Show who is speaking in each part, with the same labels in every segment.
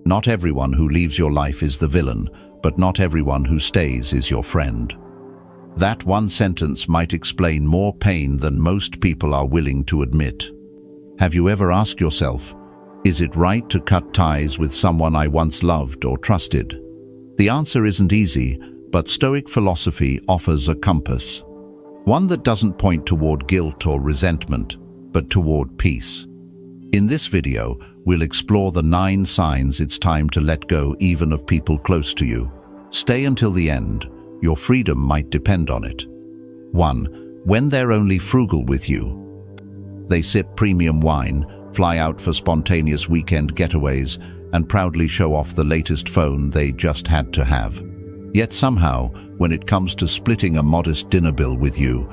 Speaker 1: Not everyone who leaves your life is the villain, but not everyone who stays is your friend. That one sentence might explain more pain than most people are willing to admit. Have you ever asked yourself, is it right to cut ties with someone I once loved or trusted? The answer isn't easy, but Stoic philosophy offers a compass. One that doesn't point toward guilt or resentment, but toward peace. In this video, we'll explore the 9 signs it's time to let go even of people close to you. Stay until the end. Your freedom might depend on it. 1. When they're only frugal with you. They sip premium wine, fly out for spontaneous weekend getaways, and proudly show off the latest phone they just had to have. Yet somehow, when it comes to splitting a modest dinner bill with you,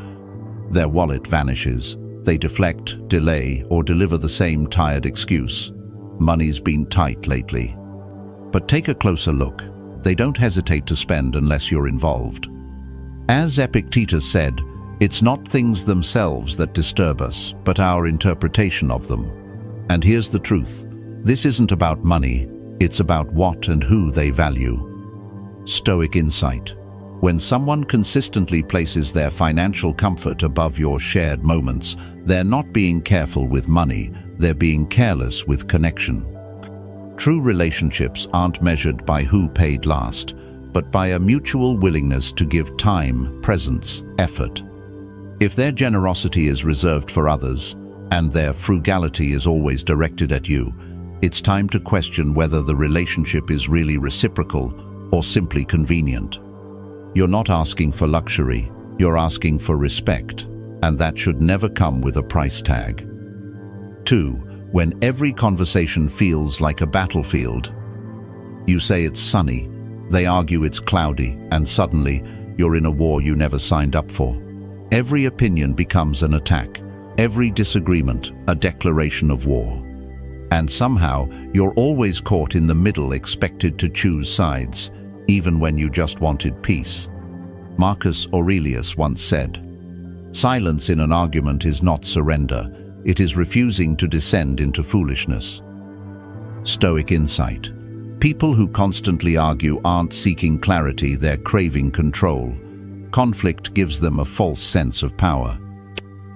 Speaker 1: their wallet vanishes. They deflect, delay, or deliver the same tired excuse. Money's been tight lately. But take a closer look. They don't hesitate to spend unless you're involved. As Epictetus said, it's not things themselves that disturb us, but our interpretation of them. And here's the truth. This isn't about money, it's about what and who they value. Stoic insight. When someone consistently places their financial comfort above your shared moments, they're not being careful with money, they're being careless with connection. True relationships aren't measured by who paid last, but by a mutual willingness to give time, presence, effort. If their generosity is reserved for others, and their frugality is always directed at you, it's time to question whether the relationship is really reciprocal or simply convenient. You're not asking for luxury, you're asking for respect, and that should never come with a price tag. 2. When every conversation feels like a battlefield. You say it's sunny, they argue it's cloudy, and suddenly you're in a war you never signed up for. Every opinion becomes an attack, every disagreement a declaration of war. And somehow you're always caught in the middle, expected to choose sides, even when you just wanted peace. Marcus Aurelius once said, "Silence in an argument is not surrender. It is refusing to descend into foolishness." Stoic insight. People who constantly argue aren't seeking clarity, they're craving control. Conflict gives them a false sense of power.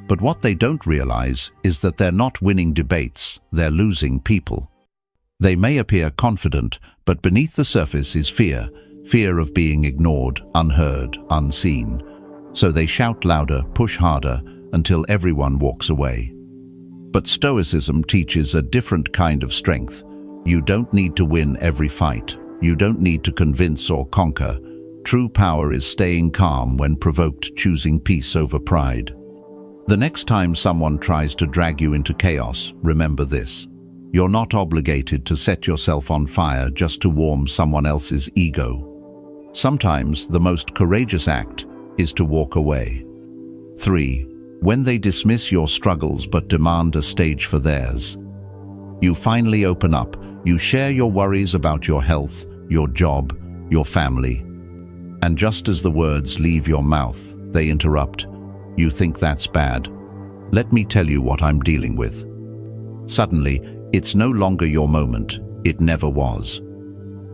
Speaker 1: But what they don't realize is that they're not winning debates, they're losing people. They may appear confident, but beneath the surface is fear. Fear of being ignored, unheard, unseen. So they shout louder, push harder, until everyone walks away. But Stoicism teaches a different kind of strength. You don't need to win every fight. You don't need to convince or conquer. True power is staying calm when provoked, choosing peace over pride. The next time someone tries to drag you into chaos, remember this. You're not obligated to set yourself on fire just to warm someone else's ego. Sometimes the most courageous act is to walk away. 3. When they dismiss your struggles but demand a stage for theirs. You finally open up. You share your worries about your health, your job, your family. And just as the words leave your mouth, they interrupt. You think that's bad. Let me tell you what I'm dealing with. Suddenly, it's no longer your moment. It never was.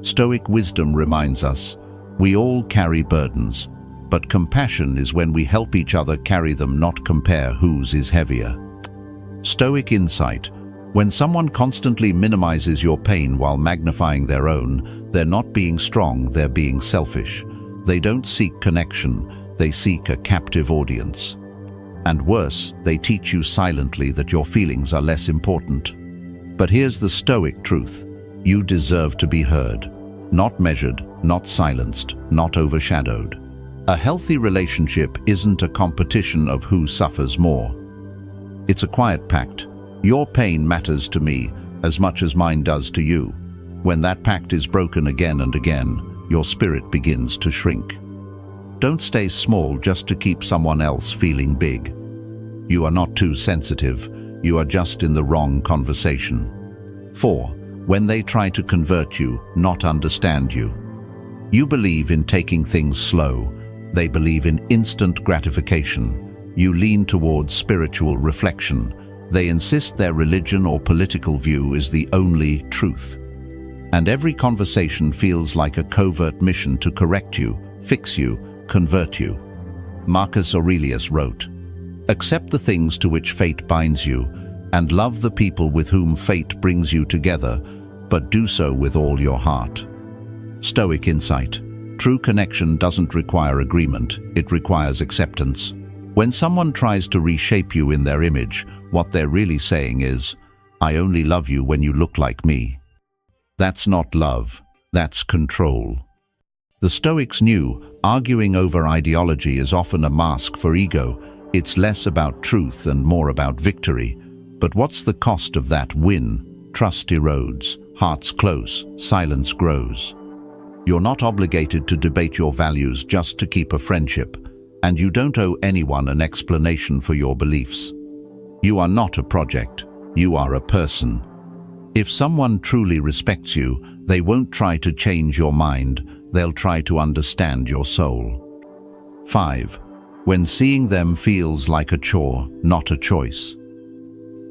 Speaker 1: Stoic wisdom reminds us, we all carry burdens, but compassion is when we help each other carry them, not compare whose is heavier. Stoic insight. When someone constantly minimizes your pain while magnifying their own, they're not being strong, they're being selfish. They don't seek connection, they seek a captive audience. And worse, they teach you silently that your feelings are less important. But here's the Stoic truth. You deserve to be heard. Not measured, not silenced, not overshadowed. A healthy relationship isn't a competition of who suffers more. It's a quiet pact. Your pain matters to me as much as mine does to you. When that pact is broken again and again, your spirit begins to shrink. Don't stay small just to keep someone else feeling big. You are not too sensitive, you are just in the wrong conversation. 4. When they try to convert you, not understand you. You believe in taking things slow, they believe in instant gratification. You lean towards spiritual reflection. They insist their religion or political view is the only truth. and every conversation feels like a covert mission to correct you, fix you, convert you. Marcus Aurelius wrote, "Accept the things to which fate binds you, and love the people with whom fate brings you together, but do so with all your heart." Stoic insight. True connection doesn't require agreement, it requires acceptance. When someone tries to reshape you in their image, what they're really saying is, "I only love you when you look like me." That's not love, that's control. The Stoics knew arguing over ideology is often a mask for ego. It's less about truth and more about victory. But what's the cost of that win? Trust erodes, hearts close, silence grows. You're not obligated to debate your values just to keep a friendship, and you don't owe anyone an explanation for your beliefs. You are not a project, you are a person. If someone truly respects you, they won't try to change your mind, they'll try to understand your soul. 5. When seeing them feels like a chore, not a choice.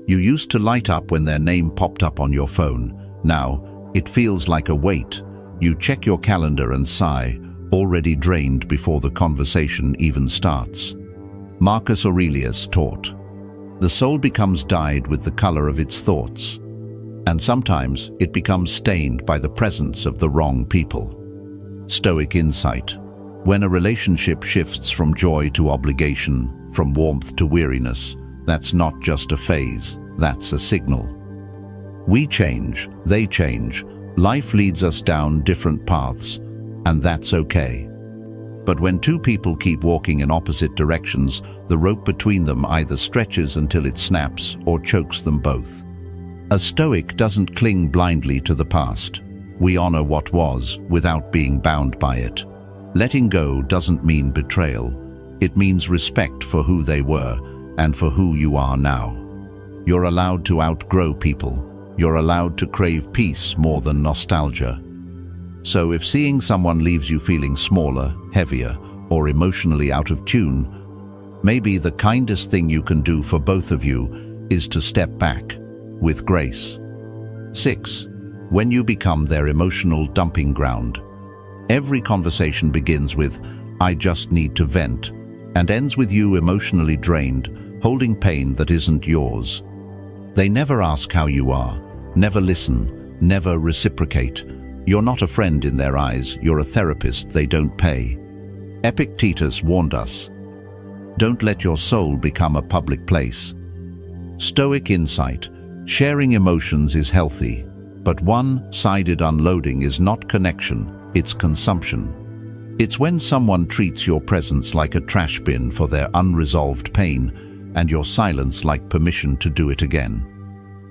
Speaker 1: You used to light up when their name popped up on your phone. Now, it feels like a weight. You check your calendar and sigh, already drained before the conversation even starts. Marcus Aurelius taught, "The soul becomes dyed with the color of its thoughts, and sometimes it becomes stained by the presence of the wrong people." Stoic insight. When a relationship shifts from joy to obligation, from warmth to weariness, that's not just a phase, that's a signal. We change, they change, life leads us down different paths, and that's okay. But when two people keep walking in opposite directions, the rope between them either stretches until it snaps or chokes them both. A Stoic doesn't cling blindly to the past. We honor what was without being bound by it. Letting go doesn't mean betrayal. It means respect for who they were and for who you are now. You're allowed to outgrow people. You're allowed to crave peace more than nostalgia. So if seeing someone leaves you feeling smaller, heavier, or emotionally out of tune, maybe the kindest thing you can do for both of you is to step back with grace. 6. When you become their emotional dumping ground. Every conversation begins with, "I just need to vent," and ends with you emotionally drained, holding pain that isn't yours. They never ask how you are, never listen, never reciprocate. You're not a friend in their eyes, you're a therapist they don't pay. Epictetus warned us, "Don't let your soul become a public place." Stoic insight. Sharing emotions is healthy, but one-sided unloading is not connection, it's consumption. It's when someone treats your presence like a trash bin for their unresolved pain, and your silence like permission to do it again.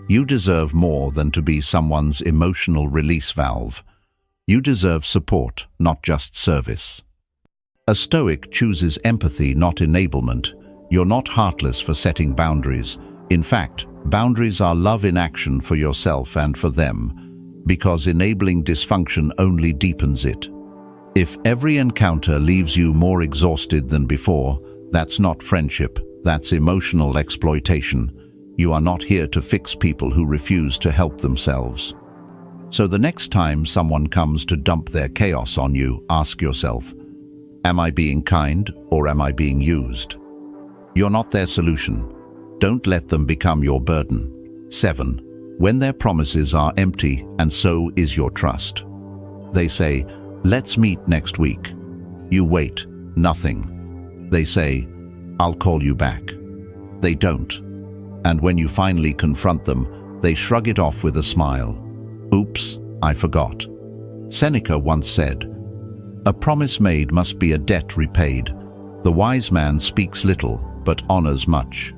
Speaker 1: You deserve more than to be someone's emotional release valve. You deserve support, not just service. A Stoic chooses empathy, not enablement. You're not heartless for setting boundaries. In fact, boundaries are love in action for yourself and for them, because enabling dysfunction only deepens it. If every encounter leaves you more exhausted than before, that's not friendship, that's emotional exploitation. You are not here to fix people who refuse to help themselves. So the next time someone comes to dump their chaos on you, ask yourself, am I being kind or am I being used? You're not their solution. Don't let them become your burden. 7. When their promises are empty and so is your trust. They say, "Let's meet next week." You wait, nothing. They say, "I'll call you back." They don't. And when you finally confront them, they shrug it off with a smile. "Oops, I forgot." Seneca once said, "A promise made must be a debt repaid. The wise man speaks little, but honors much."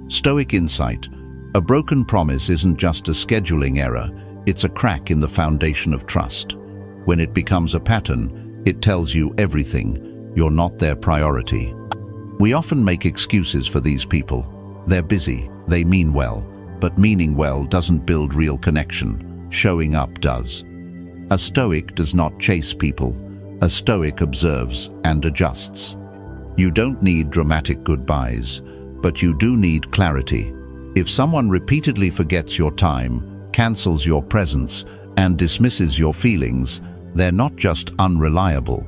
Speaker 1: Stoic insight. A broken promise isn't just a scheduling error, it's a crack in the foundation of trust. When it becomes a pattern, it tells you everything. You're not their priority. We often make excuses for these people. They're busy, they mean well, but meaning well doesn't build real connection. Showing up does. A Stoic does not chase people. A Stoic observes and adjusts. You don't need dramatic goodbyes, but you do need clarity. If someone repeatedly forgets your time, cancels your presence, and dismisses your feelings, they're not just unreliable.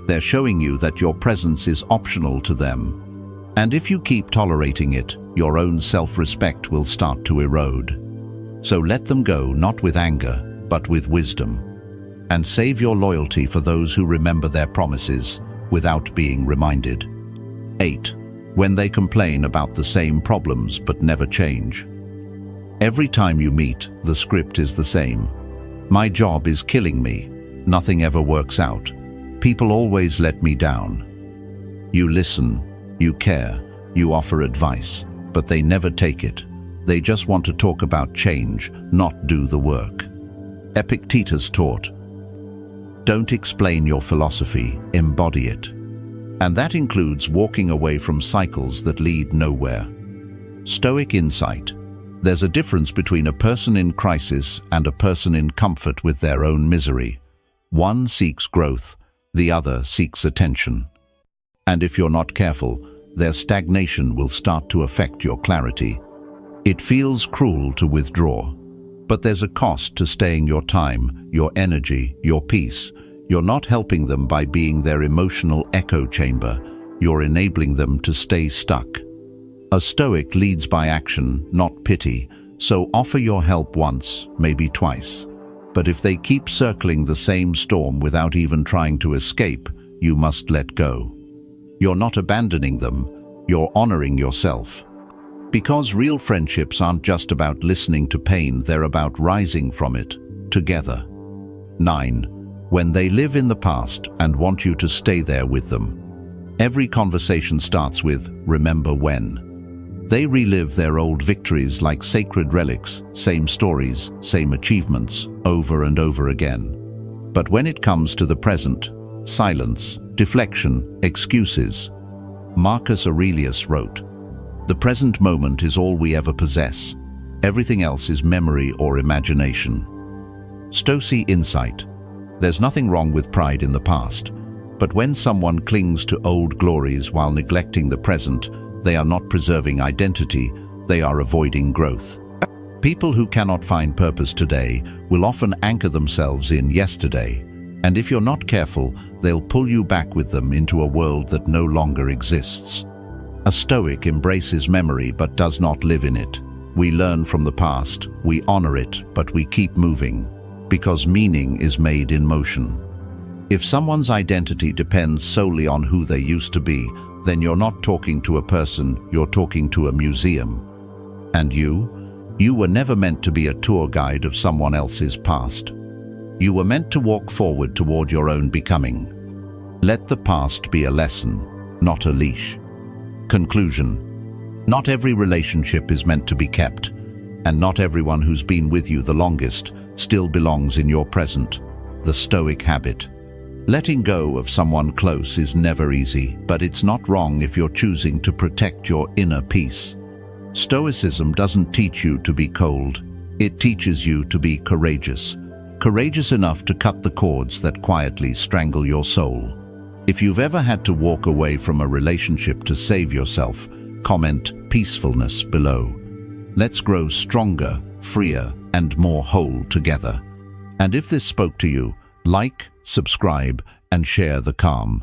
Speaker 1: They're showing you that your presence is optional to them. And if you keep tolerating it, your own self-respect will start to erode. So let them go, not with anger, but with wisdom. And save your loyalty for those who remember their promises without being reminded. 8. When they complain about the same problems but never change. Every time you meet, the script is the same. My job is killing me. Nothing ever works out. People always let me down. You listen, you care, you offer advice, but they never take it. They just want to talk about change, not do the work. Epictetus taught, "Don't explain your philosophy, embody it." And that includes walking away from cycles that lead nowhere. Stoic insight. There's a difference between a person in crisis and a person in comfort with their own misery. One seeks growth, the other seeks attention. And if you're not careful, their stagnation will start to affect your clarity. It feels cruel to withdraw, but there's a cost to staying your time, your energy, your peace. You're not helping them by being their emotional echo chamber. You're enabling them to stay stuck. A Stoic leads by action, not pity, so offer your help once, maybe twice. But if they keep circling the same storm without even trying to escape, you must let go. You're not abandoning them, you're honoring yourself. Because real friendships aren't just about listening to pain, they're about rising from it, together. 9. When they live in the past and want you to stay there with them. Every conversation starts with, "Remember when." They relive their old victories like sacred relics, same stories, same achievements, over and over again. But when it comes to the present, silence, deflection, excuses. Marcus Aurelius wrote, "The present moment is all we ever possess. Everything else is memory or imagination." Stoic insight. There's nothing wrong with pride in the past, but when someone clings to old glories while neglecting the present, they are not preserving identity, they are avoiding growth. People who cannot find purpose today will often anchor themselves in yesterday, and if you're not careful, they'll pull you back with them into a world that no longer exists. A Stoic embraces memory but does not live in it. We learn from the past, we honor it, but we keep moving, because meaning is made in motion. If someone's identity depends solely on who they used to be, then you're not talking to a person, you're talking to a museum. And you were never meant to be a tour guide of someone else's past. You were meant to walk forward toward your own becoming. Let the past be a lesson, not a leash. Conclusion. Not every relationship is meant to be kept, and not everyone who's been with you the longest still belongs in your present. The Stoic habit. Letting go of someone close is never easy, but it's not wrong if you're choosing to protect your inner peace. Stoicism doesn't teach you to be cold. It teaches you to be courageous. Courageous enough to cut the cords that quietly strangle your soul. If you've ever had to walk away from a relationship to save yourself, comment peacefulness below. Let's grow stronger, freer, and more whole together. And if this spoke to you, like, subscribe, and share the calm.